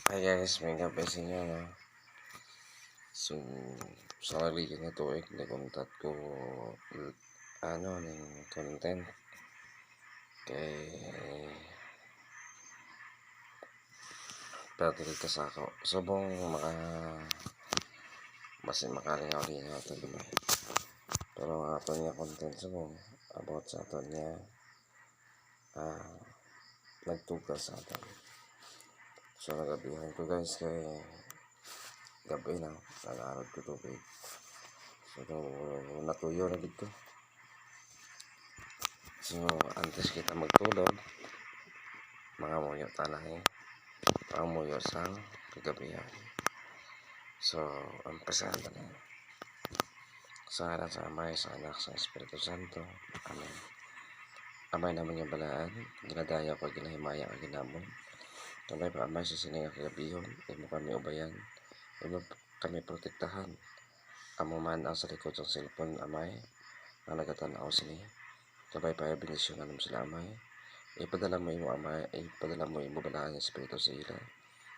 Hi guys, may gabi sa inyo, no? So, sa haligi na tuig, naguntat ko ng content kay pero dito sa ako subong basin makalingaw-lingaw ito diba, pero ang ato niya content subong about sa ato niya nagtugas sa ato. So nagabihan ko guys kay gabi na nag-arad ko tubig, so natuyo na dito. So antes kita magtulog, mga muyo tanay, mga muyo sang kagabihan. So umpisahan na sa ngalan sa Amay, sa Anak, sa Espiritu Santo. Amen. Amay naman yung balaan, ginadaya ko, ginahimaya, ginamon. Kamay pa Amay sa sininga kagabihon, imo kami ubayan, imo kami protektahan. Amo man ang sa likod ng cellphone, Amay, ang nagatanaw sini. Kabay pa benisyon naman sila, Amay. Ipadala mo imo, Amay, ipadala mo imo balaan ng Espiritu sa ila,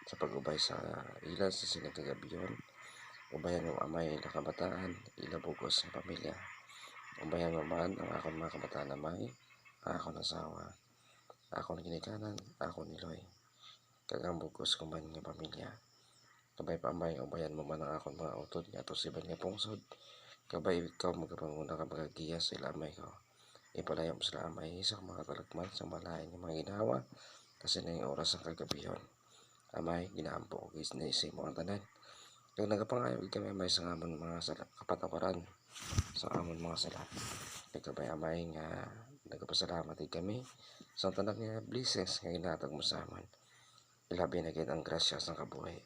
sa pag-ubay sa ila sa sininga kagabihon. Ubayan mo, Amay, ila kabataan, ila bugos ng pamilya. Ubayan mo man ang akong mga kabataan, Amay, akong asawa, akong ginikanan, akong niloy, kagang bugos ko man ng pamilya. Kabay pa, Amay, ubayan mo man ang akong mga utod nga to siban nga pungsod. Kabay ikaw magpanguna ka magagiya sa ila, Amay ko. Ipalayo mo sila, Amay, sa mga talagman sa malain ng mga ginawa kasi na yung oras ng kagabihon. Amay, ginaampo ko guys na isay mo ang tanan. Kung nagapangayo kami, Amay, sa amon mga kapatawaran, sa amon mga sala. Nagkabay, Amay, nga nagpasalamat kami sa tanan nga blessings nga ginatag mo sa amon. Ilabi na ang grasya sa kabuhay.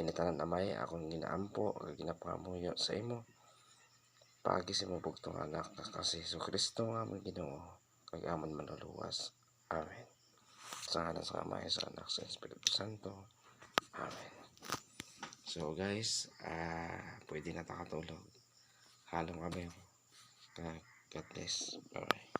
Initanan, Amay, akong ginaampo, ginapangamuyo sa imo. Pagi si mo bugtong anak kasi Jesu Kristo nga amon Ginoo, kay amon manuluwas. Amen. Sa ngalan sa Amay, sa Anak, sa Espiritu Santo. Amen. So guys, pwede na takatulog. Halong kami. God bless. Bye bye.